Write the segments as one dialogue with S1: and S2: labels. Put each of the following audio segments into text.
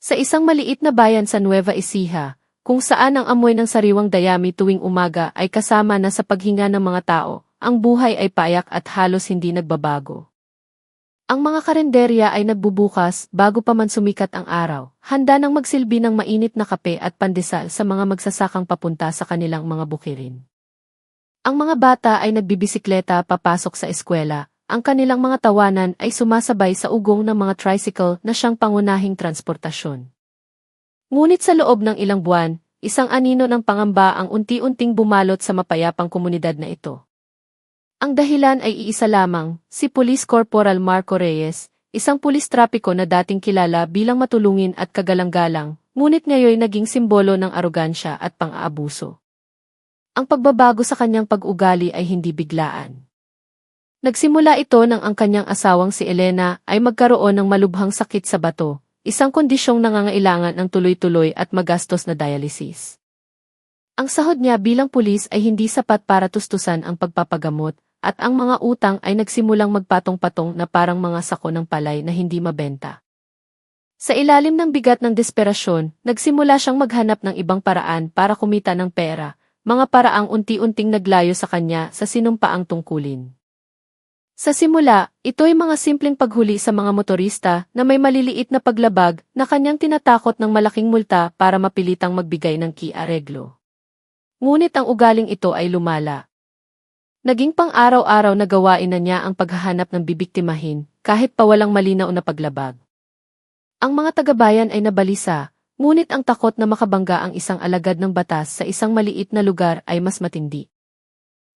S1: Sa isang maliit na bayan sa Nueva Ecija, kung saan ang amoy ng sariwang dayami tuwing umaga ay kasama na sa paghinga ng mga tao, ang buhay ay payak at halos hindi nagbabago. Ang mga karenderya ay nagbubukas bago pa man sumikat ang araw, handa nang magsilbi ng mainit na kape at pandesal sa mga magsasakang papunta sa kanilang mga bukirin. Ang mga bata ay nagbibisikleta papasok sa eskwela, ang kanilang mga tawanan ay sumasabay sa ugong ng mga tricycle na siyang pangunahing transportasyon. Ngunit sa loob ng ilang buwan, isang anino ng pangamba ang unti-unting bumalot sa mapayapang komunidad na ito. Ang dahilan ay iisa lamang, si Police Corporal Marco Reyes, isang pulis trapiko na dating kilala bilang matulungin at kagalang-galang, ngunit ngayon naging simbolo ng arogansya at pang-aabuso. Ang pagbabago sa kanyang pag-ugali ay hindi biglaan. Nagsimula ito nang ang kanyang asawang si Elena ay magkaroon ng malubhang sakit sa bato, isang kondisyong nangangailangan ng tuloy-tuloy at magastos na dialysis. Ang sahod niya bilang pulis ay hindi sapat para tustusan ang pagpapagamot, at ang mga utang ay nagsimulang magpatong-patong na parang mga sako ng palay na hindi mabenta. Sa ilalim ng bigat ng desperasyon, nagsimula siyang maghanap ng ibang paraan para kumita ng pera, mga paraang unti-unting naglayo sa kanya sa sinumpaang tungkulin. Sa simula, ito'y mga simpleng paghuli sa mga motorista na may maliliit na paglabag na kanyang tinatakot ng malaking multa para mapilitang magbigay ng kiareglo. Ngunit ang ugaling ito ay lumala. Naging pang-araw-araw na gawain na niya ang paghahanap ng bibiktimahin, kahit pa walang malinaw na paglabag. Ang mga taga-bayan ay nabalisa, ngunit ang takot na makabangga ang isang alagad ng batas sa isang maliit na lugar ay mas matindi.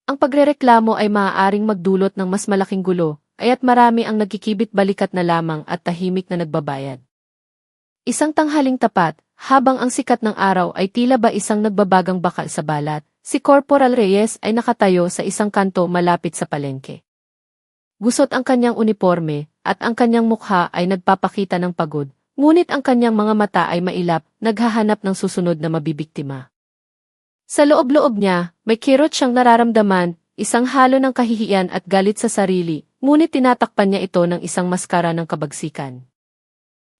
S1: Ang pagrereklamo ay maaaring magdulot ng mas malaking gulo, kaya't marami ang nagkikibit balikat na lamang at tahimik na nagbabayad. Isang tanghaling tapat, habang ang sikat ng araw ay tila ba isang nagbabagang bakal sa balat, si Corporal Reyes ay nakatayo sa isang kanto malapit sa palengke. Gusot ang kanyang uniforme, at ang kanyang mukha ay nagpapakita ng pagod, ngunit ang kanyang mga mata ay mailap, naghahanap ng susunod na mabibiktima. Sa loob-loob niya, may kirot siyang nararamdaman, isang halo ng kahihiyan at galit sa sarili, ngunit tinatakpan niya ito ng isang maskara ng kabagsikan.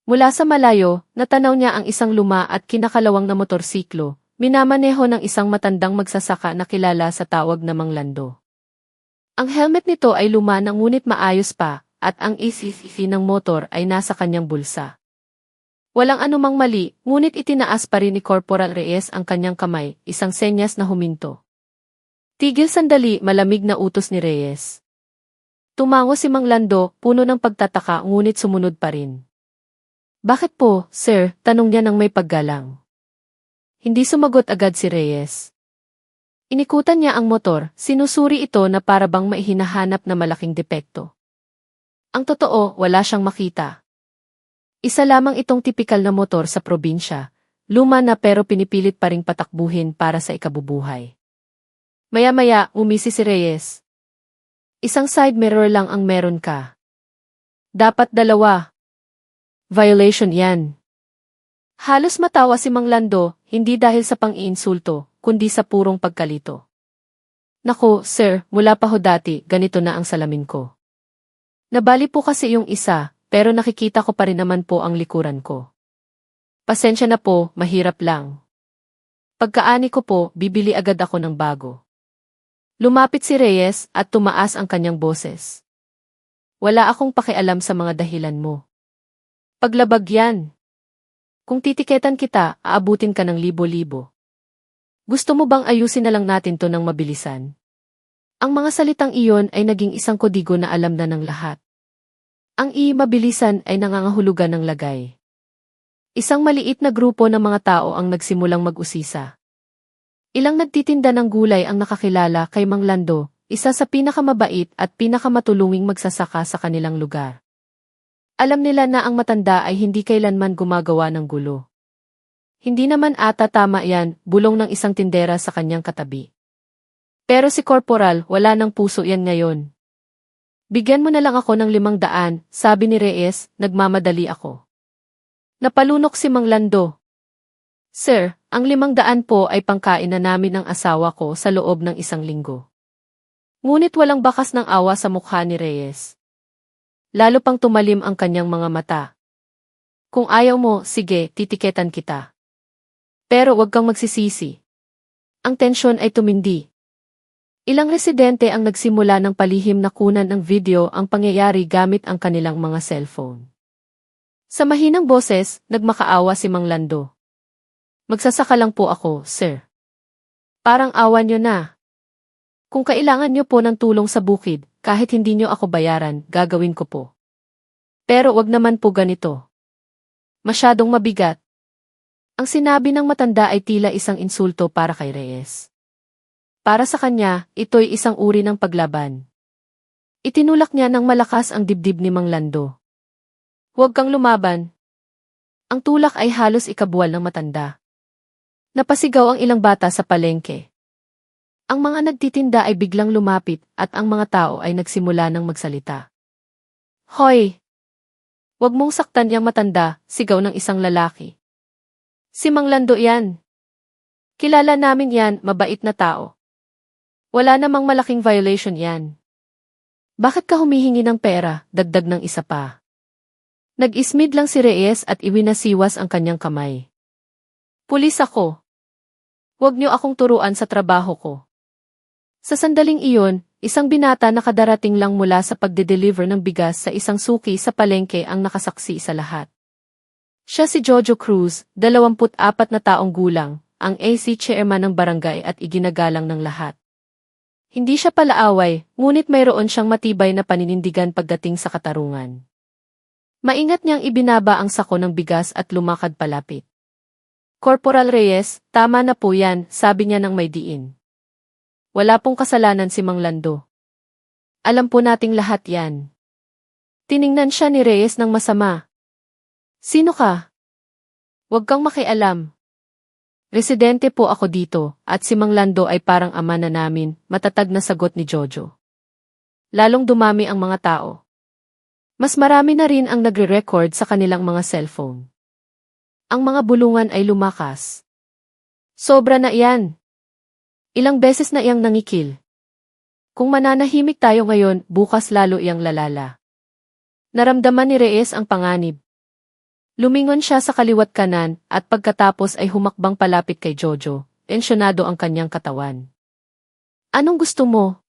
S1: Mula sa malayo, natanaw niya ang isang luma at kinakalawang na motorsiklo, minamaneho ng isang matandang magsasaka na kilala sa tawag na Mang Lando. Ang helmet nito ay luma na ngunit maayos pa, at ang ECC ng motor ay nasa kanyang bulsa. Walang anumang mali, ngunit itinaas pa rin ni Corporal Reyes ang kanyang kamay, isang senyas na huminto. Tigil sandali, malamig na utos ni Reyes. Tumango si Mang Lando, puno ng pagtataka ngunit sumunod pa rin. Bakit po, sir? Tanong niya ng may paggalang. Hindi sumagot agad si Reyes. Inikutan niya ang motor, sinusuri ito na parabang may hinahanap na malaking depekto. Ang totoo, wala siyang makita. Isa lamang itong tipikal na motor sa probinsya, luma na pero pinipilit pa ring patakbuhin para sa ikabubuhay. Maya-maya, umisi si Reyes. Isang side mirror lang ang meron ka. Dapat dalawa. Violation yan. Halos matawa si Mang Lando, hindi dahil sa pang-iinsulto, kundi sa purong pagkalito. Naku, sir, mula pa ho dati, ganito na ang salamin ko. Nabali po kasi yung isa, pero nakikita ko pa rin naman po ang likuran ko. Pasensya na po, mahirap lang. Pagkaani ko po, bibili agad ako ng bago. Lumapit si Reyes at tumaas ang kanyang boses. Wala akong pakialam sa mga dahilan mo. Paglabag yan. Kung titiketan kita, aabutin ka ng libo-libo. Gusto mo bang ayusin na lang natin to ng mabilisan? Ang mga salitang iyon ay naging isang kodigo na alam na ng lahat. Ang mabilisan ay nangangahulugan ng lagay. Isang maliit na grupo ng mga tao ang nagsimulang mag-usisa. Ilang nagtitinda ng gulay ang nakakilala kay Mang Lando, isa sa pinakamabait at pinakamatulunging magsasaka sa kanilang lugar. Alam nila na ang matanda ay hindi kailanman gumagawa ng gulo. Hindi naman ata tama yan, bulong ng isang tindera sa kanyang katabi. Pero si Corporal, wala ng puso yan ngayon. Bigyan mo na lang ako ng 500, sabi ni Reyes, nagmamadali ako. Napalunok si Mang Lando. Sir, ang 500 po ay pangkain na namin ng asawa ko sa loob ng 1 linggo. Ngunit walang bakas ng awa sa mukha ni Reyes. Lalo pang tumalim ang kanyang mga mata. Kung ayaw mo, sige, titiketan kita. Pero wag kang magsisisi. Ang tensyon ay tumindi. Ilang residente ang nagsimula ng palihim na kunan ng video ang pangyayari gamit ang kanilang mga cellphone. Sa mahinang boses, nagmakaawa si Mang Lando. Magsasaka lang po ako, sir. Parang awa nyo na. Kung kailangan nyo po ng tulong sa bukid, kahit hindi nyo ako bayaran, gagawin ko po. Pero wag naman po ganito. Masyadong mabigat. Ang sinabi ng matanda ay tila isang insulto para kay Reyes. Para sa kanya, ito'y isang uri ng paglaban. Itinulak niya ng malakas ang dibdib ni Mang Lando. Huwag kang lumaban. Ang tulak ay halos ikabuwal ng matanda. Napasigaw ang ilang bata sa palengke. Ang mga nagtitinda ay biglang lumapit at ang mga tao ay nagsimula ng magsalita. Hoy! Huwag mong saktan yang matanda, sigaw ng isang lalaki. Si Mang Lando yan. Kilala namin yan, mabait na tao. Wala namang malaking violation yan. Bakit ka humihingi ng pera, dagdag ng isa pa? Nag-ismid lang si Reyes at iwinasiwas ang kanyang kamay. Pulis ako. Huwag niyo akong turuan sa trabaho ko. Sa sandaling iyon, isang binata na kadarating lang mula sa pagde-deliver ng bigas sa isang suki sa palengke ang nakasaksi sa lahat. Siya si Jojo Cruz, 24 na taong gulang, ang AC chairman ng barangay at iginagalang ng lahat. Hindi siya palaaway, ngunit mayroon siyang matibay na paninindigan pagdating sa katarungan. Maingat niyang ibinaba ang sako ng bigas at lumakad palapit. Corporal Reyes, tama na po yan, sabi niya ng may diin. Wala pong kasalanan si Mang Lando. Alam po nating lahat yan. Tiningnan siya ni Reyes ng masama. Sino ka? Huwag kang makialam. Residente po ako dito, at si Mang Lando ay parang ama na namin, matatag na sagot ni Jojo. Lalong dumami ang mga tao. Mas marami na rin ang nagre-record sa kanilang mga cellphone. Ang mga bulungan ay lumakas. Sobra na iyan. Ilang beses na iyang nangikil. Kung mananahimik tayo ngayon, bukas lalo iyang lalala. Naramdaman ni Reyes ang panganib. Lumingon siya sa kaliwat kanan at pagkatapos ay humakbang palapit kay Jojo, tensyonado ang kanyang katawan. Anong gusto mo?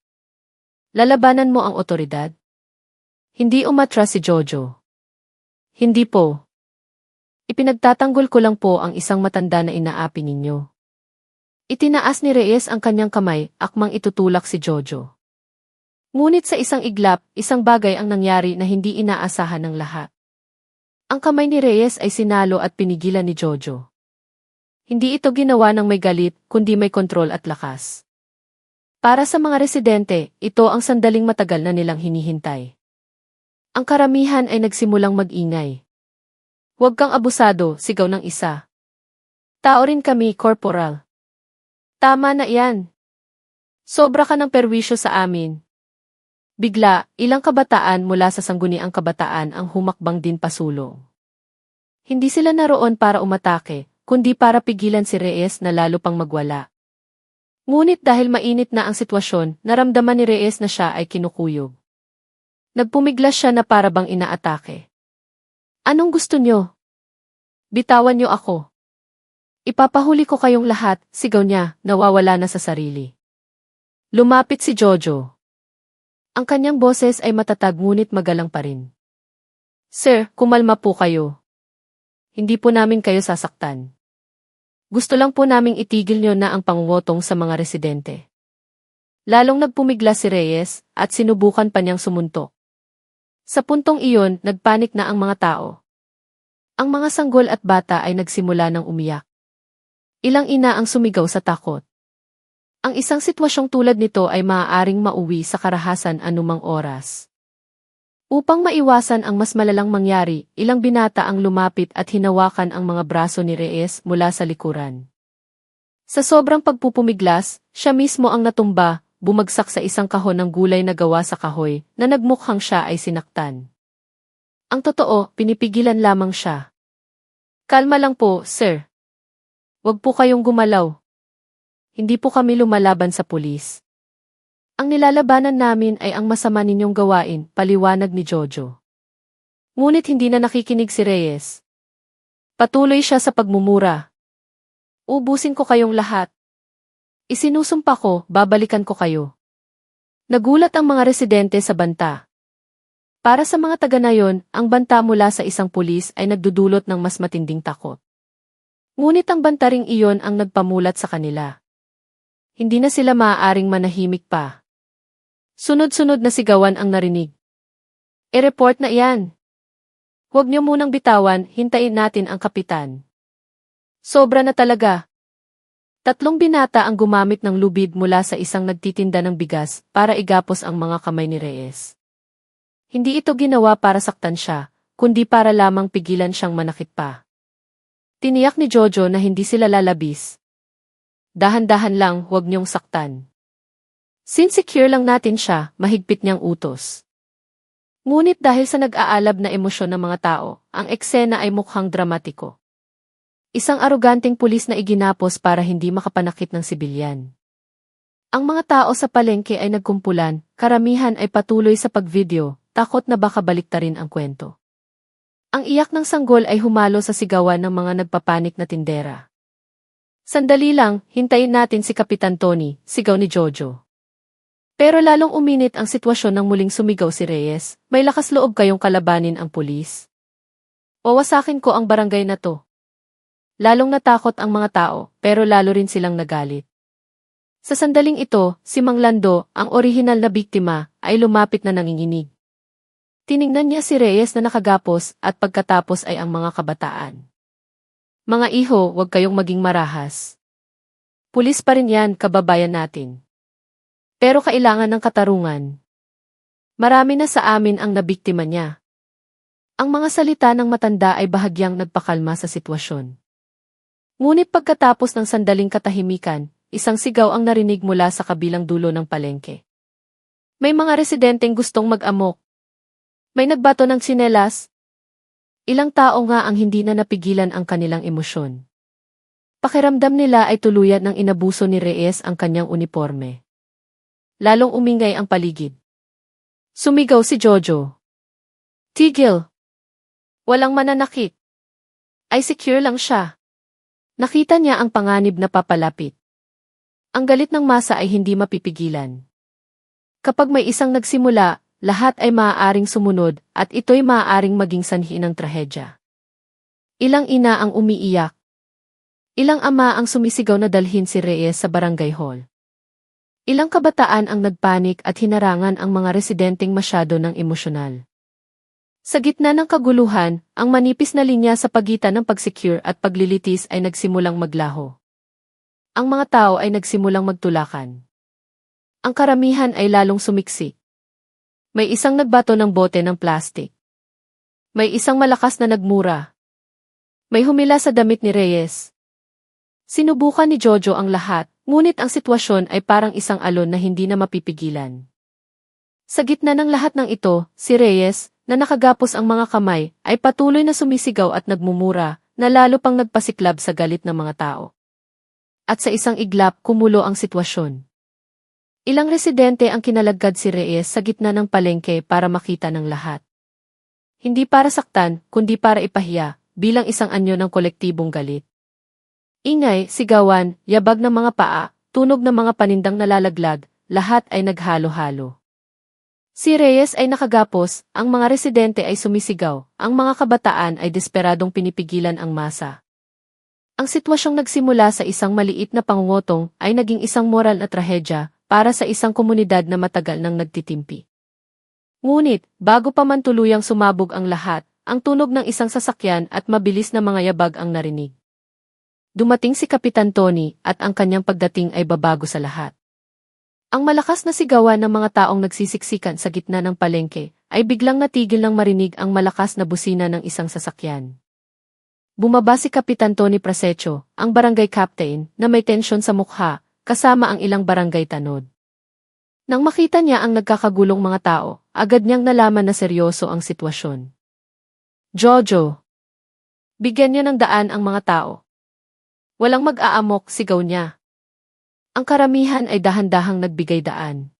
S1: Lalabanan mo ang otoridad? Hindi umatras si Jojo. Hindi po. Ipinagtatanggol ko lang po ang isang matanda na inaapi ninyo. Itinaas ni Reyes ang kanyang kamay, akmang itutulak si Jojo. Ngunit sa isang iglap, isang bagay ang nangyari na hindi inaasahan ng lahat. Ang kamay ni Reyes ay sinalo at pinigilan ni Jojo. Hindi ito ginawa ng may galit, kundi may kontrol at lakas. Para sa mga residente, ito ang sandaling matagal na nilang hinihintay. Ang karamihan ay nagsimulang mag-ingay. Huwag kang abusado, sigaw ng isa. Tao rin kami, Corporal. Tama na iyan. Sobra ka ng perwisyo sa amin. Bigla, ilang kabataan mula sa sangguniang kabataan ang humakbang din pasulong. Hindi sila naroon para umatake, kundi para pigilan si Reyes na lalo pang magwala. Ngunit dahil mainit na ang sitwasyon, naramdaman ni Reyes na siya ay kinukuyog. Nagpumiglas siya na para bang inaatake. Anong gusto niyo? Bitawan niyo ako. Ipapahuli ko kayong lahat, sigaw niya, nawawala na sa sarili. Lumapit si Jojo. Ang kanyang boses ay matatag ngunit magalang pa rin. Sir, kumalma po kayo. Hindi po namin kayo sasaktan. Gusto lang po naming itigil niyo na ang pangungutong sa mga residente. Lalong nagpumigla si Reyes at sinubukan pa niyang sumuntok. Sa puntong iyon, nagpanik na ang mga tao. Ang mga sanggol at bata ay nagsimula ng umiyak. Ilang ina ang sumigaw sa takot. Ang isang sitwasyong tulad nito ay maaaring mauwi sa karahasan anumang oras. Upang maiwasan ang mas malalang mangyari, ilang binata ang lumapit at hinawakan ang mga braso ni Reyes mula sa likuran. Sa sobrang pagpupumiglas, siya mismo ang natumba, bumagsak sa isang kahon ng gulay na gawa sa kahoy, na nagmukhang siya ay sinaktan. Ang totoo, pinipigilan lamang siya. Kalma lang po, sir. Huwag po kayong gumalaw. Hindi po kami lumalaban sa pulis. Ang nilalabanan namin ay ang masama ninyong gawain, paliwanag ni Jojo. Ngunit hindi na nakikinig si Reyes. Patuloy siya sa pagmumura. Ubusin ko kayong lahat. Isinusumpa ko, babalikan ko kayo. Nagulat ang mga residente sa banta. Para sa mga taga na yon, ang banta mula sa isang pulis ay nagdudulot ng mas matinding takot. Ngunit ang banta ring iyon ang nagpamulat sa kanila. Hindi na sila maaaring manahimik pa. Sunod-sunod na sigawan ang narinig. I-report na iyan. Huwag niyo munang bitawan, hintayin natin ang kapitan. Sobra na talaga. 3 binata ang gumamit ng lubid mula sa isang nagtitinda ng bigas para igapos ang mga kamay ni Reyes. Hindi ito ginawa para saktan siya, kundi para lamang pigilan siyang manakit pa. Tiniyak ni Jojo na hindi sila lalabis. Dahan-dahan lang, huwag niyong saktan. Sinsecure lang natin siya, mahigpit niyang utos. Ngunit dahil sa nag-aalab na emosyon ng mga tao, ang eksena ay mukhang dramatiko. Isang aroganteng pulis na iginapos para hindi makapanakit ng sibilyan. Ang mga tao sa palengke ay nagkumpulan, karamihan ay patuloy sa pagvideo, takot na baka baliktarin ang kwento. Ang iyak ng sanggol ay humalo sa sigawan ng mga nagpapanik na tindera. Sandali lang, hintayin natin si Kapitan Tony, sigaw ni Jojo. Pero lalong uminit ang sitwasyon nang muling sumigaw si Reyes, may lakas loob kayong kalabanin ang pulis. Wawasakin ko ang barangay na to. Lalong natakot ang mga tao, pero lalo rin silang nagalit. Sa sandaling ito, si Mang Lando, ang orihinal na biktima, ay lumapit na nanginginig. Tiningnan niya si Reyes na nakagapos at pagkatapos ay ang mga kabataan. Mga iho, huwag kayong maging marahas. Pulis pa rin yan, kababayan natin. Pero kailangan ng katarungan. Marami na sa amin ang nabiktima niya. Ang mga salita ng matanda ay bahagyang nagpakalma sa sitwasyon. Ngunit pagkatapos ng sandaling katahimikan, isang sigaw ang narinig mula sa kabilang dulo ng palengke. May mga residenteng gustong mag-amok. May nagbato ng tsinelas. Ilang tao nga ang hindi na napigilan ang kanilang emosyon. Pakiramdam nila ay tuluyan ng inabuso ni Reyes ang kanyang uniforme. Lalong umingay ang paligid. Sumigaw si Jojo. Tigil! Walang mananakit. Ay secure lang siya. Nakita niya ang panganib na papalapit. Ang galit ng masa ay hindi mapipigilan. Kapag may isang nagsimula, lahat ay maaaring sumunod at ito'y maaaring maging sanhi ng trahedya. Ilang ina ang umiiyak. Ilang ama ang sumisigaw na dalhin si Reyes sa barangay hall. Ilang kabataan ang nagpanik at hinarangan ang mga residenteng masyado ng emosyonal. Sa gitna ng kaguluhan, ang manipis na linya sa pagitan ng pagsecure at paglilitis ay nagsimulang maglaho. Ang mga tao ay nagsimulang magtulakan. Ang karamihan ay lalong sumiksik. May isang nagbato ng bote ng plastik. May isang malakas na nagmura. May humila sa damit ni Reyes. Sinubukan ni Jojo ang lahat. Ngunit ang sitwasyon ay parang isang alon na hindi na mapipigilan. Sa gitna ng lahat ng ito, si Reyes, na nakagapos ang mga kamay, ay patuloy na sumisigaw at nagmumura, na lalo pang nagpasiklab sa galit ng mga tao. At sa isang iglap, kumulo ang sitwasyon. Ilang residente ang kinalagad si Reyes sa gitna ng palengke para makita ng lahat. Hindi para saktan, kundi para ipahiya, bilang isang anyo ng kolektibong galit. Ingay, sigawan, yabag ng mga paa, tunog ng mga panindang nalalaglag, lahat ay naghalo-halo. Si Reyes ay nakagapos, ang mga residente ay sumisigaw, ang mga kabataan ay desperadong pinipigilan ang masa. Ang sitwasyong nagsimula sa isang maliit na pangungutong ay naging isang moral na trahedya para sa isang komunidad na matagal nang nagtitimpi. Ngunit, bago pa man tuluyang sumabog ang lahat, ang tunog ng isang sasakyan at mabilis na mga yabag ang narinig. Dumating si Kapitan Tony at ang kanyang pagdating ay babago sa lahat. Ang malakas na sigawan ng mga taong nagsisiksikan sa gitna ng palengke ay biglang natigil nang marinig ang malakas na busina ng isang sasakyan. Bumaba si Kapitan Tony Prasecho, ang barangay captain, na may tensyon sa mukha, kasama ang ilang barangay tanod. Nang makita niya ang nagkakagulong mga tao, agad niyang nalaman na seryoso ang sitwasyon. Jojo! Bigyan niyo ng daan ang mga tao. Walang mag-aamok, sigaw niya. Ang karamihan ay dahan-dahang nagbigay daan.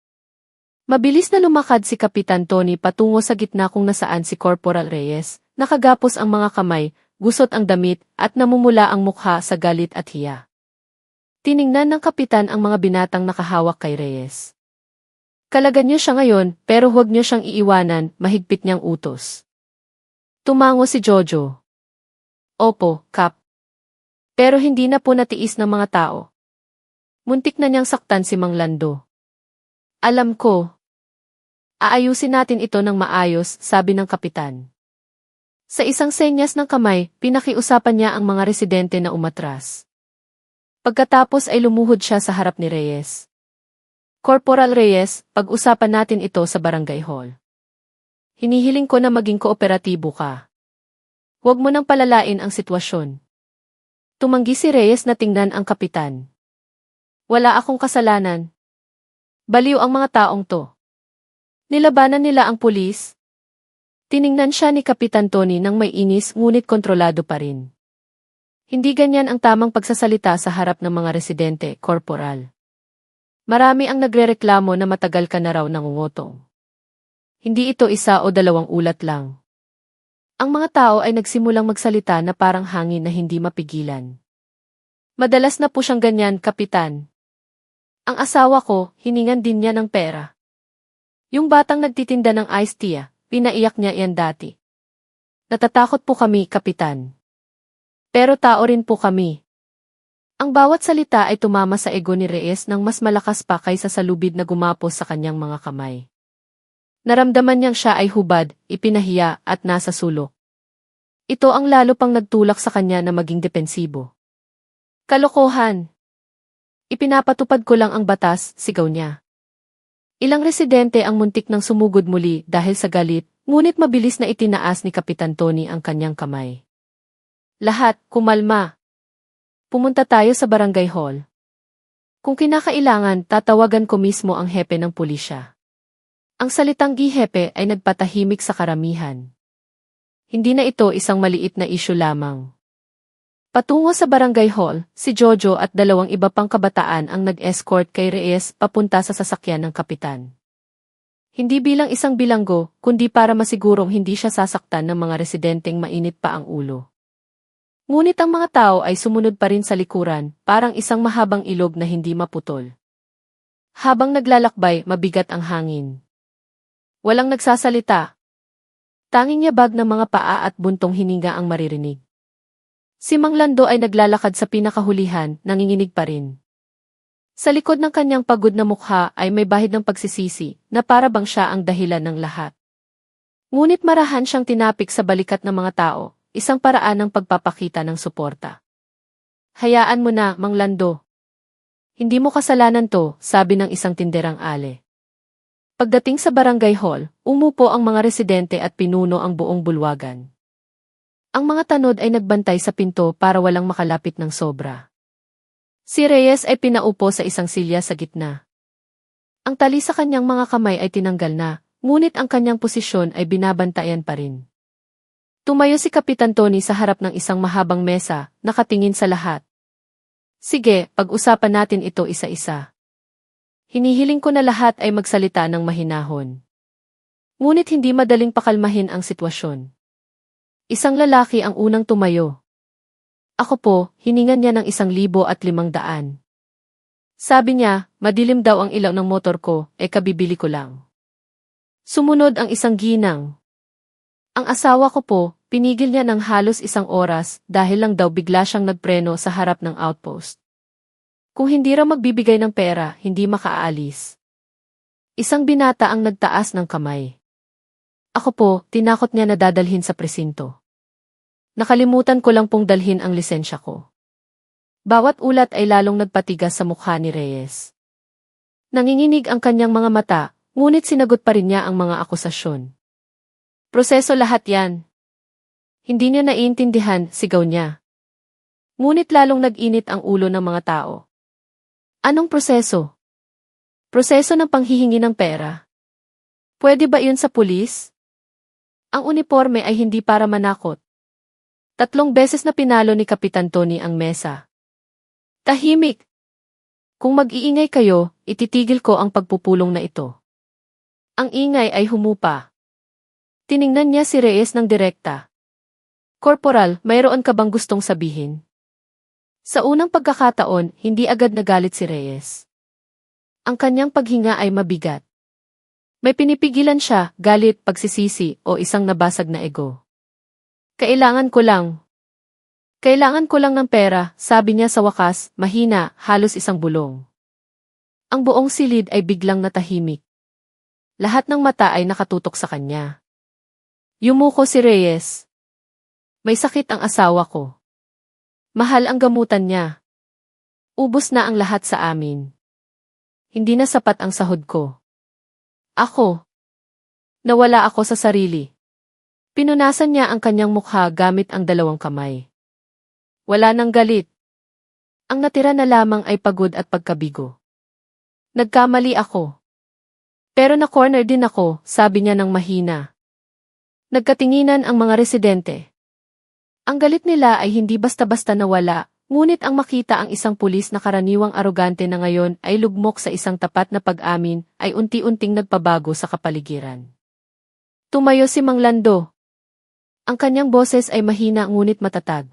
S1: Mabilis na lumakad si Kapitan Tony patungo sa gitna kung nasaan si Corporal Reyes, nakagapos ang mga kamay, gusot ang damit, at namumula ang mukha sa galit at hiya. Tiningnan ng kapitan ang mga binatang nakahawak kay Reyes. Kalagan niyo siya ngayon, pero huwag niyo siyang iiwanan, mahigpit niyang utos. Tumango si Jojo. Opo, Kap. Pero hindi na po natiis ng mga tao. Muntik na niyang saktan si Mang Lando. Alam ko. Aayusin natin ito ng maayos, sabi ng kapitan. Sa isang senyas ng kamay, pinakiusapan niya ang mga residente na umatras. Pagkatapos ay lumuhod siya sa harap ni Reyes. Corporal Reyes, pag-usapan natin ito sa barangay hall. Hinihiling ko na maging kooperatibo ka. Huwag mo nang palalain ang sitwasyon. Tumanggi si Reyes na tingnan ang kapitan. Wala akong kasalanan. Baliw ang mga taong to. Nilabanan nila ang pulis. Tiningnan siya ni Kapitan Tony nang may inis ngunit kontrolado pa rin. Hindi ganyan ang tamang pagsasalita sa harap ng mga residente, Corporal. Marami ang nagrereklamo na matagal ka na raw nangungutong. Hindi ito isa o dalawang ulat lang. Ang mga tao ay nagsimulang magsalita na parang hangin na hindi mapigilan. Madalas na po siyang ganyan, Kapitan. Ang asawa ko, hiningan din niya ng pera. Yung batang nagtitinda ng iced tea, pinaiyak niya yan dati. Natatakot po kami, Kapitan. Pero tao rin po kami. Ang bawat salita ay tumama sa ego ni Reyes nang mas malakas pa kaysa sa lubid na gumapos sa kanyang mga kamay. Naramdaman niyang siya ay hubad, ipinahiya, at nasa sulok. Ito ang lalo pang nagtulak sa kanya na maging depensibo. Kalokohan! Ipinapatupad ko lang ang batas, sigaw niya. Ilang residente ang muntik nang sumugod muli dahil sa galit, ngunit mabilis na itinaas ni Kapitan Tony ang kanyang kamay. Lahat, kumalma. Pumunta tayo sa barangay hall. Kung kinakailangan, tatawagan ko mismo ang hepe ng pulisya. Ang salitang gihepe ay nagpatahimik sa karamihan. Hindi na ito isang maliit na isyu lamang. Patungo sa barangay hall, si Jojo at dalawang iba pang kabataan ang nag-escort kay Reyes papunta sa sasakyan ng kapitan. Hindi bilang isang bilanggo, kundi para masigurong hindi siya sasaktan ng mga residenteng mainit pa ang ulo. Ngunit ang mga tao ay sumunod pa rin sa likuran, parang isang mahabang ilog na hindi maputol. Habang naglalakbay, mabigat ang hangin. Walang nagsasalita. Tanging yabag ng mga paa at buntong hininga ang maririnig. Si Mang Lando ay naglalakad sa pinakahulihan, nanginginig pa rin. Sa likod ng kanyang pagod na mukha ay may bahid ng pagsisisi, na para bang siya ang dahilan ng lahat. Ngunit marahan siyang tinapik sa balikat ng mga tao, isang paraan ng pagpapakita ng suporta. Hayaan mo na, Mang Lando. Hindi mo kasalanan to, sabi ng isang tinderang ale. Pagdating sa barangay hall, umupo ang mga residente at pinuno ang buong bulwagan. Ang mga tanod ay nagbantay sa pinto para walang makalapit ng sobra. Si Reyes ay pinaupo sa isang silya sa gitna. Ang tali sa kanyang mga kamay ay tinanggal na, ngunit ang kanyang posisyon ay binabantayan pa rin. Tumayo si Kapitan Tony sa harap ng isang mahabang mesa, nakatingin sa lahat. Sige, pag-usapan natin ito isa-isa. Hinihiling ko na lahat ay magsalita ng mahinahon. Ngunit hindi madaling pakalmahin ang sitwasyon. Isang lalaki ang unang tumayo. Ako po, hiningan niya ng 1,500. Sabi niya, madilim daw ang ilaw ng motor ko, kabibili ko lang. Sumunod ang isang ginang. Ang asawa ko po, pinigil niya ng halos 1 oras dahil lang daw bigla siyang nagpreno sa harap ng outpost. Kung hindi raw magbibigay ng pera, hindi makaalis. Isang binata ang nagtaas ng kamay. Ako po, tinakot niya na dadalhin sa presinto. Nakalimutan ko lang pong dalhin ang lisensya ko. Bawat ulat ay lalong nagpatigas sa mukha ni Reyes. Nanginginig ang kanyang mga mata, ngunit sinagot pa rin niya ang mga akusasyon. Proseso lahat yan. Hindi niya naiintindihan, sigaw niya. Ngunit lalong nag-init ang ulo ng mga tao. Anong proseso? Proseso ng panghihingi ng pera. Pwede ba iyon sa pulis? Ang uniforme ay hindi para manakot. 3 beses na pinalo ni Kapitan Tony ang mesa. Tahimik! Kung mag-iingay kayo, ititigil ko ang pagpupulong na ito. Ang ingay ay humupa. Tiningnan niya si Reyes ng direkta. Korporal, mayroon ka bang gustong sabihin? Sa unang pagkakataon, hindi agad nagalit si Reyes. Ang kanyang paghinga ay mabigat. May pinipigilan siya, galit, pagsisisi, o isang nabasag na ego. Kailangan ko lang. Kailangan ko lang ng pera, sabi niya sa wakas, mahina, halos isang bulong. Ang buong silid ay biglang natahimik. Lahat ng mata ay nakatutok sa kanya. Yumuko si Reyes. May sakit ang asawa ko. Mahal ang gamutan niya. Ubos na ang lahat sa amin. Hindi na sapat ang sahod ko. Ako. Nawala ako sa sarili. Pinunasan niya ang kanyang mukha gamit ang dalawang kamay. Wala nang galit. Ang natira na lamang ay pagod at pagkabigo. Nagkamali ako. Pero na-corner din ako, sabi niya ng mahina. Nagkatinginan ang mga residente. Ang galit nila ay hindi basta-basta nawala, ngunit ang makita ang isang pulis na karaniwang arogante na ngayon ay lugmok sa isang tapat na pag-amin ay unti-unting nagpabago sa kapaligiran. Tumayo si Mang Lando. Ang kanyang boses ay mahina ngunit matatag.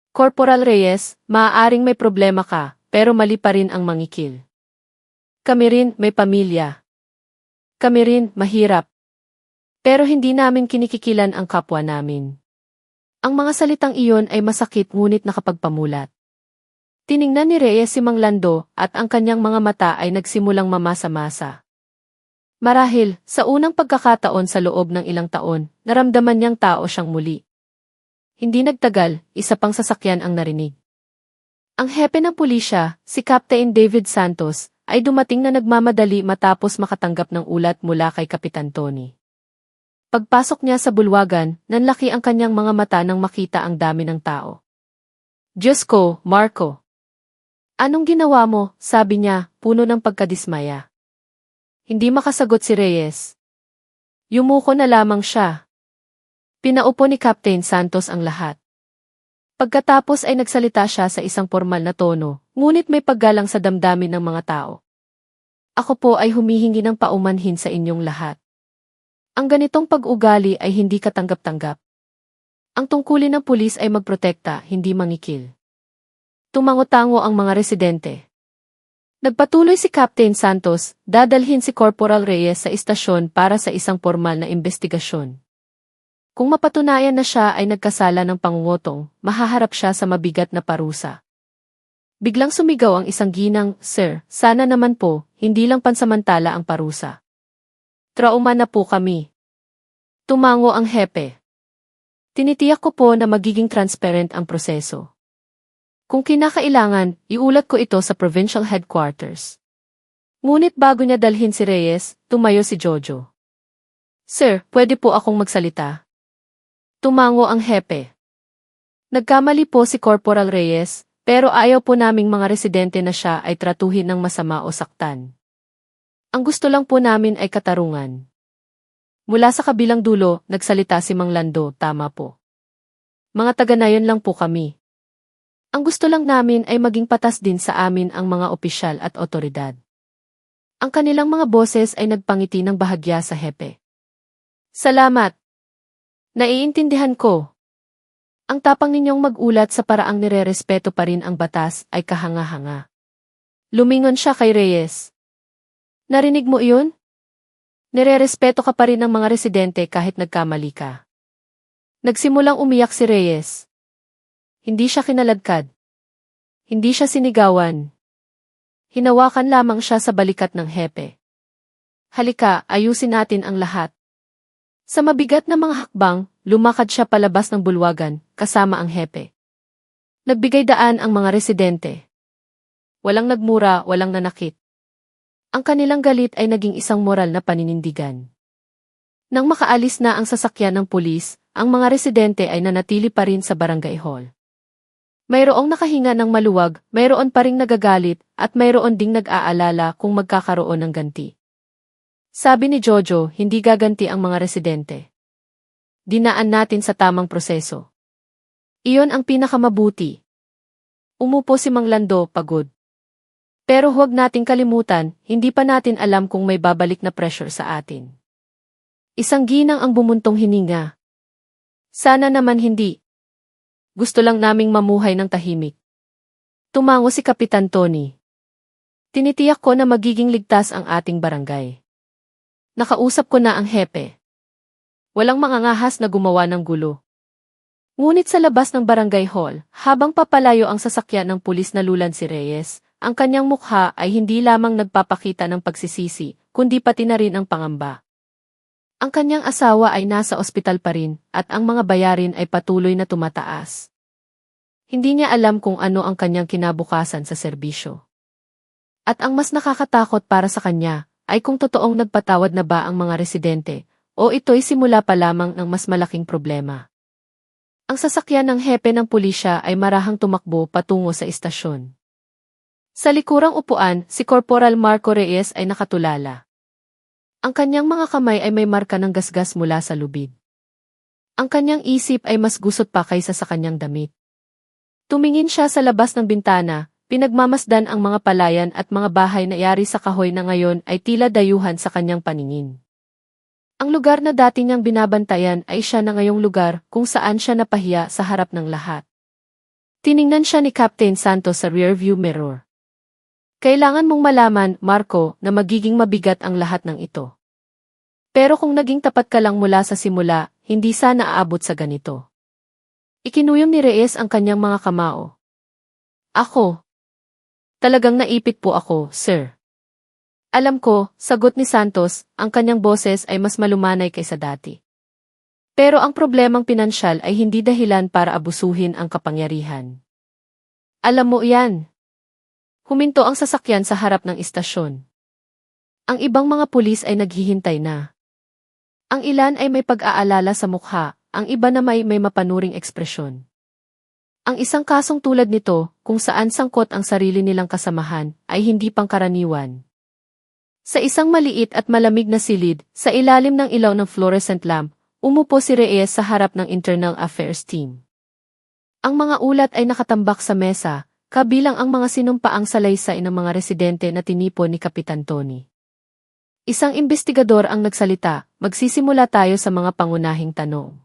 S1: Corporal Reyes, maaaring may problema ka, pero mali pa rin ang mangikil. Kami rin may pamilya. Kami rin mahirap. Pero hindi namin kinikikilan ang kapwa namin. Ang mga salitang iyon ay masakit ngunit nakapagpamulat. Tiningnan ni Reyes si Mang Lando at ang kanyang mga mata ay nagsimulang mamasa-masa. Marahil, sa unang pagkakataon sa loob ng ilang taon, naramdaman niyang tao siyang muli. Hindi nagtagal, isa pang sasakyan ang narinig. Ang hepe ng pulisya, si Captain David Santos, ay dumating na nagmamadali matapos makatanggap ng ulat mula kay Kapitan Tony. Pagpasok niya sa bulwagan, nanlaki ang kanyang mga mata nang makita ang dami ng tao. Diyos ko, Marco. Anong ginawa mo? Sabi niya, puno ng pagkadismaya. Hindi makasagot si Reyes. Yumuko na lamang siya. Pinaupo ni Captain Santos ang lahat. Pagkatapos ay nagsalita siya sa isang formal na tono, ngunit may paggalang sa damdamin ng mga tao. Ako po ay humihingi ng paumanhin sa inyong lahat. Ang ganitong pag-ugali ay hindi katanggap-tanggap. Ang tungkulin ng pulis ay magprotekta, hindi mangikil. Tumango-tango ang mga residente. Nagpatuloy si Captain Santos, dadalhin si Corporal Reyes sa istasyon para sa isang formal na investigasyon. Kung mapatunayan na siya ay nagkasala ng pangungutong, mahaharap siya sa mabigat na parusa. Biglang sumigaw ang isang ginang, Sir, sana naman po, hindi lang pansamantala ang parusa. Trauma na po kami. Tumango ang hepe. Tinitiyak ko po na magiging transparent ang proseso. Kung kinakailangan, iulat ko ito sa provincial headquarters. Ngunit bago niya dalhin si Reyes, tumayo si Jojo. Sir, pwede po akong magsalita? Tumango ang hepe. Nagkamali po si Corporal Reyes, pero ayaw po naming mga residente na siya ay tratuhin ng masama o saktan. Ang gusto lang po namin ay katarungan. Mula sa kabilang dulo, nagsalita si Mang Lando, tama po. Mga taga-nayon lang po kami. Ang gusto lang namin ay maging patas din sa amin ang mga opisyal at otoridad. Ang kanilang mga boses ay nagpangiti ng bahagya sa hepe. Salamat. Naiintindihan ko. Ang tapang ninyong mag-ulat sa paraang nirerespeto pa rin ang batas ay kahanga-hanga. Lumingon siya kay Reyes. Narinig mo iyon? Nirerespeto ka pa rin ng mga residente kahit nagkamali ka. Nagsimulang umiyak si Reyes. Hindi siya kinaladkad. Hindi siya sinigawan. Hinawakan lamang siya sa balikat ng hepe. Halika, ayusin natin ang lahat. Sa mabigat na mga hakbang, lumakad siya palabas ng bulwagan, kasama ang hepe. Nagbigay daan ang mga residente. Walang nagmura, walang nanakit. Ang kanilang galit ay naging isang moral na paninindigan. Nang makaalis na ang sasakyan ng pulis, ang mga residente ay nanatili pa rin sa barangay hall. Mayroong nakahinga ng maluwag, mayroon pa ring nagagalit, at mayroon ding nag-aalala kung magkakaroon ng ganti. Sabi ni Jojo, hindi gaganti ang mga residente. Dinaan natin sa tamang proseso. Iyon ang pinakamabuti. Umupo si Mang Lando, pagod. Pero huwag nating kalimutan, hindi pa natin alam kung may babalik na pressure sa atin. Isang ginang ang bumuntong hininga. Sana naman hindi. Gusto lang naming mamuhay ng tahimik. Tumango si Kapitan Tony. Tinitiyak ko na magiging ligtas ang ating barangay. Nakausap ko na ang hepe. Walang mangangahas na gumawa ng gulo. Ngunit sa labas ng barangay hall, habang papalayo ang sasakyan ng pulis na lulan si Reyes, ang kanyang mukha ay hindi lamang nagpapakita ng pagsisisi, kundi pati na rin ang pangamba. Ang kanyang asawa ay nasa ospital pa rin, at ang mga bayarin ay patuloy na tumataas. Hindi niya alam kung ano ang kanyang kinabukasan sa serbisyo. At ang mas nakakatakot para sa kanya, ay kung totoong nagpatawad na ba ang mga residente, o ito'y simula pa lamang ng mas malaking problema. Ang sasakyan ng hepe ng pulisya ay marahang tumakbo patungo sa istasyon. Sa likurang upuan, si Corporal Marco Reyes ay nakatulala. Ang kanyang mga kamay ay may marka ng gasgas mula sa lubid. Ang kanyang isip ay mas gusot pa kaysa sa kanyang damit. Tumingin siya sa labas ng bintana, pinagmamasdan ang mga palayan at mga bahay na yari sa kahoy na ngayon ay tila dayuhan sa kanyang paningin. Ang lugar na dati niyang binabantayan ay siya na ngayong lugar kung saan siya napahiya sa harap ng lahat. Tiningnan siya ni Captain Santos sa rearview mirror. Kailangan mong malaman, Marco, na magiging mabigat ang lahat ng ito. Pero kung naging tapat ka lang mula sa simula, hindi sana aabot sa ganito. Ikinuyom ni Reyes ang kanyang mga kamao. Ako. Talagang naipit po ako, sir. Alam ko, sagot ni Santos, ang kanyang boses ay mas malumanay kaysa dati. Pero ang problemang pinansyal ay hindi dahilan para abusuhin ang kapangyarihan. Alam mo yan. Huminto ang sasakyan sa harap ng istasyon. Ang ibang mga pulis ay naghihintay na. Ang ilan ay may pag-aalala sa mukha, ang iba na may mapanuring ekspresyon. Ang isang kasong tulad nito, kung saan sangkot ang sarili nilang kasamahan, ay hindi pangkaraniwan. Sa isang maliit at malamig na silid, sa ilalim ng ilaw ng fluorescent lamp, umupo si Reyes sa harap ng Internal Affairs team. Ang mga ulat ay nakatambak sa mesa, kabilang ang mga sinumpaang salaysay ng mga residente na tinipon ni Kapitan Tony. Isang investigador ang nagsalita, magsisimula tayo sa mga pangunahing tanong.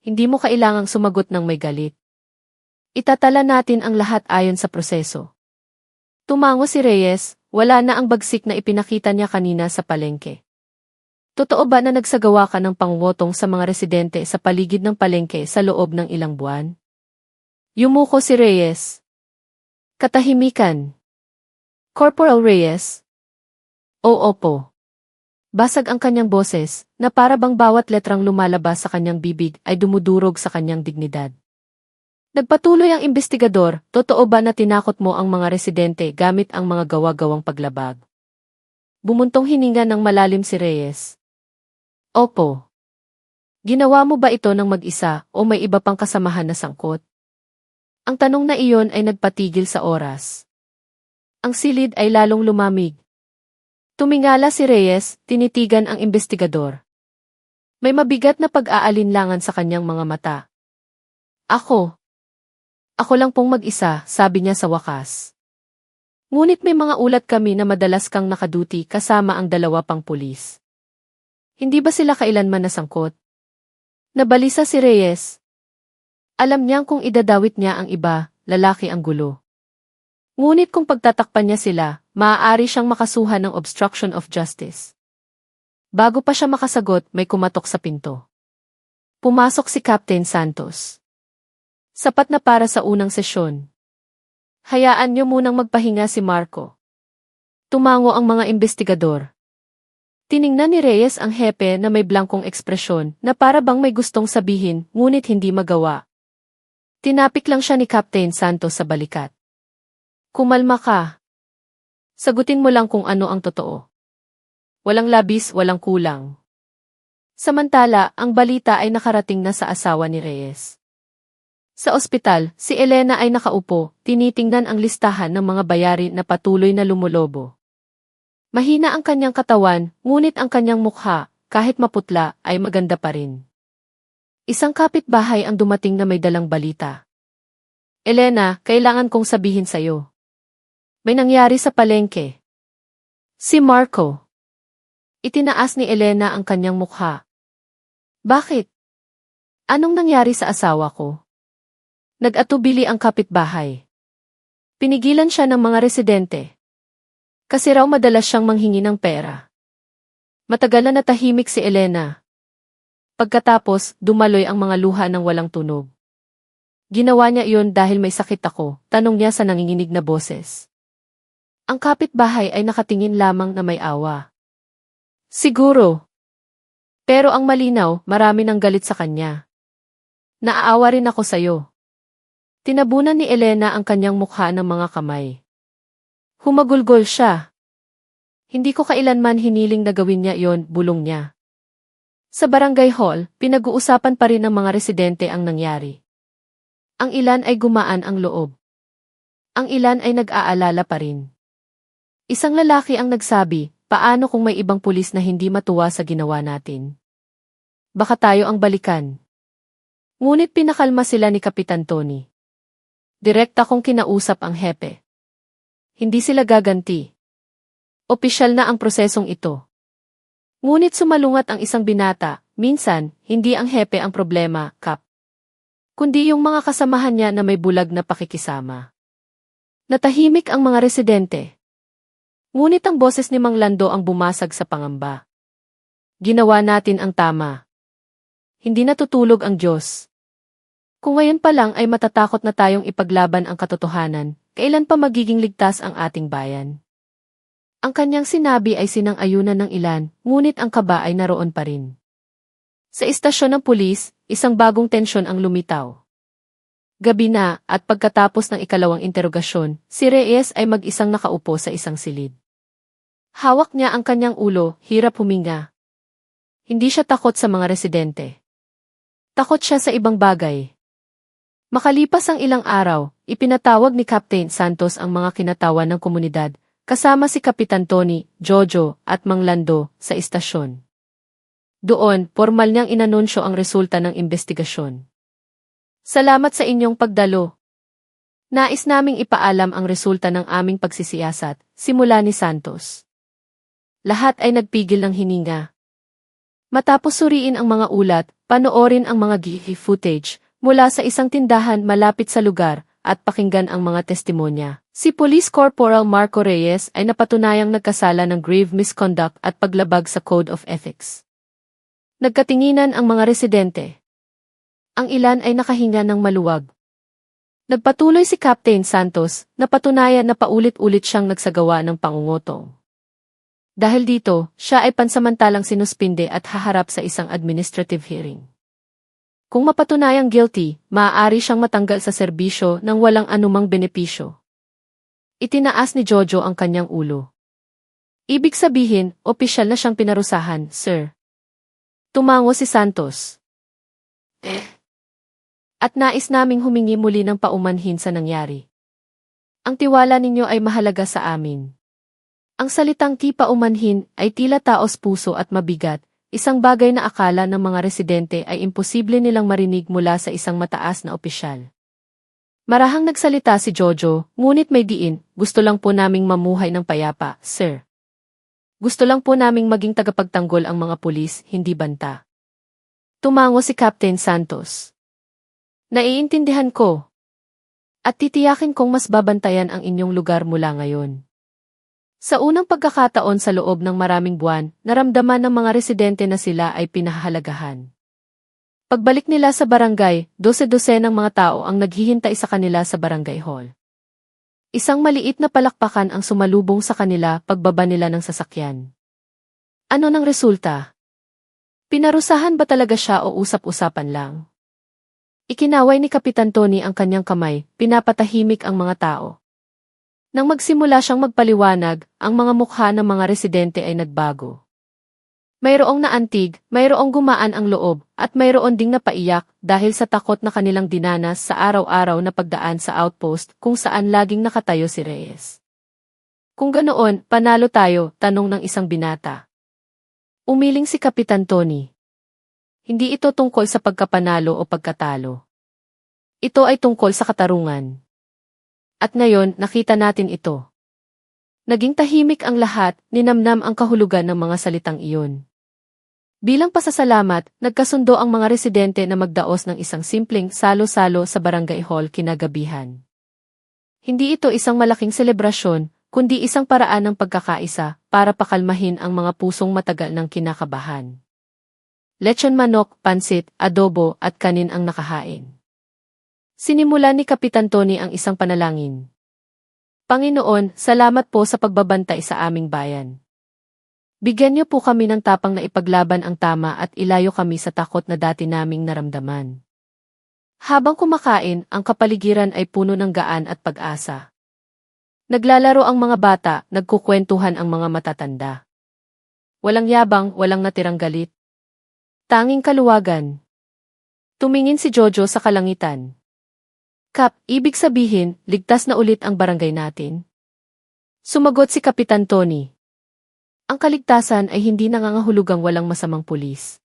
S1: Hindi mo kailangang sumagot ng may galit. Itatala natin ang lahat ayon sa proseso. Tumango si Reyes, wala na ang bagsik na ipinakita niya kanina sa palengke. Totoo ba na nagsagawa ka ng pangungutong sa mga residente sa paligid ng palengke sa loob ng ilang buwan? Yumuko si Reyes. Katahimikan. Corporal Reyes. Oo po. Basag ang kanyang boses, na para bang bawat letrang lumalabas sa kanyang bibig ay dumudurog sa kanyang dignidad. Nagpatuloy ang investigador, totoo ba na tinakot mo ang mga residente gamit ang mga gawa-gawang paglabag? Bumuntong hininga ng malalim si Reyes. Opo. Ginawa mo ba ito ng mag-isa o may iba pang kasamahan na sangkot? Ang tanong na iyon ay nagpatigil sa oras. Ang silid ay lalong lumamig. Tumingala si Reyes, tinitigan ang investigador. May mabigat na pag-aalinlangan sa kanyang mga mata. Ako. Ako lang pong mag-isa, sabi niya sa wakas. Ngunit may mga ulat kami na madalas kang nakaduty kasama ang dalawa pang pulis. Hindi ba sila kailanman nasangkot? Nabalisa si Reyes. Alam niyang kung idadawit niya ang iba, lalaki ang gulo. Ngunit kung pagtatakpan niya sila, maaari siyang makasuhan ng obstruction of justice. Bago pa siya makasagot, may kumatok sa pinto. Pumasok si Captain Santos. Sapat na para sa unang sesyon. Hayaan niyo munang magpahinga si Marco. Tumango ang mga investigador. Tiningnan ni Reyes ang hepe na may blankong ekspresyon na para bang may gustong sabihin ngunit hindi magawa. Tinapik lang siya ni Captain Santos sa balikat. Kumalma ka. Sagutin mo lang kung ano ang totoo. Walang labis, walang kulang. Samantala, ang balita ay nakarating na sa asawa ni Reyes. Sa ospital, si Elena ay nakaupo, tinitingnan ang listahan ng mga bayari na patuloy na lumulobo. Mahina ang kanyang katawan, ngunit ang kanyang mukha, kahit maputla, ay maganda pa rin. Isang kapitbahay ang dumating na may dalang balita. Elena, kailangan kong sabihin sa'yo. May nangyari sa palengke. Si Marco. Itinaas ni Elena ang kanyang mukha. Bakit? Anong nangyari sa asawa ko? Nag-atubili ang kapitbahay. Pinigilan siya ng mga residente. Kasi raw madalas siyang manghingi ng pera. Matagal na natahimik si Elena. Pagkatapos, dumaloy ang mga luha ng walang tunog. Ginawa niya iyon dahil may sakit ako, tanong niya sa nanginginig na boses. Ang kapitbahay ay nakatingin lamang na may awa. Siguro. Pero ang malinaw, marami nang galit sa kanya. Naaawa rin ako sa'yo. Tinabunan ni Elena ang kanyang mukha ng mga kamay. Humagulgol siya. Hindi ko kailanman hiniling na gawin niya iyon, bulong niya. Sa barangay hall, pinag-uusapan pa rin ng mga residente ang nangyari. Ang ilan ay gumaan ang loob. Ang ilan ay nag-aalala pa rin. Isang lalaki ang nagsabi, paano kung may ibang pulis na hindi matuwa sa ginawa natin? Baka tayo ang balikan. Ngunit pinakalma sila ni Kapitan Tony. Direkta kong kinausap ang hepe. Hindi sila gaganti. Opisyal na ang prosesong ito. Ngunit sumalungat ang isang binata, minsan, hindi ang hepe ang problema, Kap. Kundi yung mga kasamahan niya na may bulag na pakikisama. Natahimik ang mga residente. Ngunit ang boses ni Mang Lando ang bumasag sa pangamba. Ginawa natin ang tama. Hindi natutulog ang Diyos. Kung ngayon pa lang ay matatakot na tayong ipaglaban ang katotohanan, kailan pa magiging ligtas ang ating bayan? Ang kanyang sinabi ay sinang-ayunan ng ilan, ngunit ang kaba ay naroon pa rin. Sa istasyon ng pulis, isang bagong tensyon ang lumitaw. Gabi na, at pagkatapos ng ikalawang interogasyon, si Reyes ay mag-isang nakaupo sa isang silid. Hawak niya ang kanyang ulo, hirap huminga. Hindi siya takot sa mga residente. Takot siya sa ibang bagay. Makalipas ang ilang araw, ipinatawag ni Captain Santos ang mga kinatawan ng komunidad, kasama si Kapitan Tony, Jojo, at Mang Lando, sa istasyon. Doon, formal niyang inanunsyo ang resulta ng investigasyon. Salamat sa inyong pagdalo. Nais naming ipaalam ang resulta ng aming pagsisiyasat, simula ni Santos. Lahat ay nagpigil ng hininga. Matapos suriin ang mga ulat, panoorin ang mga footage mula sa isang tindahan malapit sa lugar at pakinggan ang mga testimonya, si Police Corporal Marco Reyes ay napatunayang nagkasala ng grave misconduct at paglabag sa Code of Ethics. Nagkatinginan ang mga residente. Ang ilan ay nakahinga ng maluwag. Nagpatuloy si Captain Santos na patunayan na paulit-ulit siyang nagsagawa ng pangungutong. Dahil dito, siya ay pansamantalang sinuspinde at haharap sa isang administrative hearing. Kung mapatunayang guilty, maaari siyang matanggal sa serbisyo nang walang anumang benepisyo. Itinaas ni Jojo ang kanyang ulo. Ibig sabihin, opisyal na siyang pinarusahan, sir. Tumango si Santos. At nais naming humingi muli ng paumanhin sa nangyari. Ang tiwala ninyo ay mahalaga sa amin. Ang salitang paumanhin ay tila taos puso at mabigat, isang bagay na akala ng mga residente ay imposible nilang marinig mula sa isang mataas na opisyal. Marahang nagsalita si Jojo, ngunit may diin, gusto lang po naming mamuhay ng payapa, sir. Gusto lang po naming maging tagapagtanggol ang mga pulis, hindi banta. Tumango si Captain Santos. Naiintindihan ko. At titiyakin kong mas babantayan ang inyong lugar mula ngayon. Sa unang pagkakataon sa loob ng maraming buwan, naramdaman ng mga residente na sila ay pinahahalagahan. Pagbalik nila sa barangay, 12-12 ng mga tao ang naghihintay sa kanila sa barangay hall. Isang maliit na palakpakan ang sumalubong sa kanila pagbaba nila ng sasakyan. Ano nang resulta? Pinarusahan ba talaga siya o usap-usapan lang? Ikinaway ni Kapitan Tony ang kanyang kamay, pinapatahimik ang mga tao. Nang magsimula siyang magpaliwanag, ang mga mukha ng mga residente ay nagbago. Mayroong naantig, mayroong gumaan ang loob, at mayroon ding napaiyak dahil sa takot na kanilang dinanas sa araw-araw na pagdaan sa outpost kung saan laging nakatayo si Reyes. Kung ganoon, panalo tayo, tanong ng isang binata. Umiling si Kapitan Tony. Hindi ito tungkol sa pagkapanalo o pagkatalo. Ito ay tungkol sa katarungan. At ngayon, nakita natin ito. Naging tahimik ang lahat, ninamnam ang kahulugan ng mga salitang iyon. Bilang pasasalamat, nagkasundo ang mga residente na magdaos ng isang simpleng salo-salo sa barangay hall kinagabihan. Hindi ito isang malaking selebrasyon, kundi isang paraan ng pagkakaisa para pakalmahin ang mga pusong matagal ng kinakabahan. Lechon manok, pansit, adobo at kanin ang nakahain. Sinimulan ni Kapitan Tony ang isang panalangin. Panginoon, salamat po sa pagbabantay sa aming bayan. Bigyan niyo po kami ng tapang na ipaglaban ang tama at ilayo kami sa takot na dati naming naramdaman. Habang kumakain, ang kapaligiran ay puno ng gaan at pag-asa. Naglalaro ang mga bata, nagkukwentuhan ang mga matatanda. Walang yabang, walang natirang galit. Tanging kaluwagan. Tumingin si Jojo sa kalangitan. Kap, ibig sabihin, ligtas na ulit ang barangay natin? Sumagot si Kapitan Tony. Ang kaligtasan ay hindi nangangahulugang walang masamang pulis.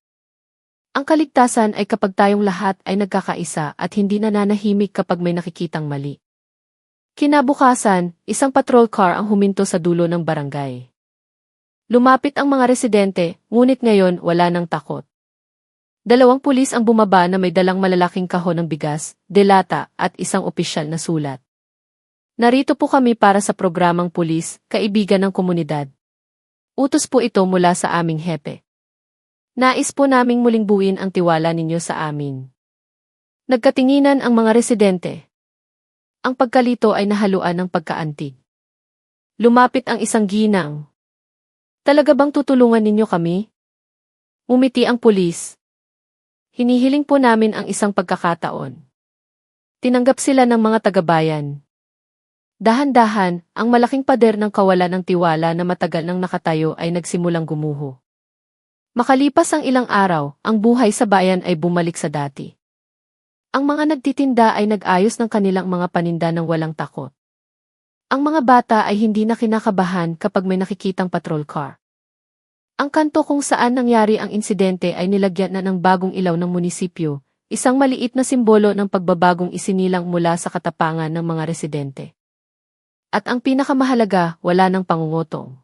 S1: Ang kaligtasan ay kapag tayong lahat ay nagkakaisa at hindi nananahimik kapag may nakikitang mali. Kinabukasan, isang patrol car ang huminto sa dulo ng barangay. Lumapit ang mga residente, ngunit ngayon wala nang takot. 2 pulis ang bumaba na may dalang malalaking kahon ng bigas, delata at isang opisyal na sulat. Narito po kami para sa programang pulis, kaibigan ng komunidad. Utos po ito mula sa aming hepe. Nais po naming muling buuin ang tiwala ninyo sa amin. Nagkatinginan ang mga residente. Ang pagkalito ay nahaluan ng pagkaantig. Lumapit ang isang ginang. Talaga bang tutulungan ninyo kami? Umiti ang pulis. Hinihiling po namin ang isang pagkakataon. Tinanggap sila ng mga taga-bayan. Dahan-dahan, ang malaking pader ng kawalan ng tiwala na matagal nang nakatayo ay nagsimulang gumuho. Makalipas ang ilang araw, ang buhay sa bayan ay bumalik sa dati. Ang mga nagtitinda ay nag-ayos ng kanilang mga paninda ng walang takot. Ang mga bata ay hindi na kinakabahan kapag may nakikitang patrol car. Ang kanto kung saan nangyari ang insidente ay nilagyan na ng bagong ilaw ng munisipyo, isang maliit na simbolo ng pagbabagong isinilang mula sa katapangan ng mga residente. At ang pinakamahalaga, wala ng pangungutong.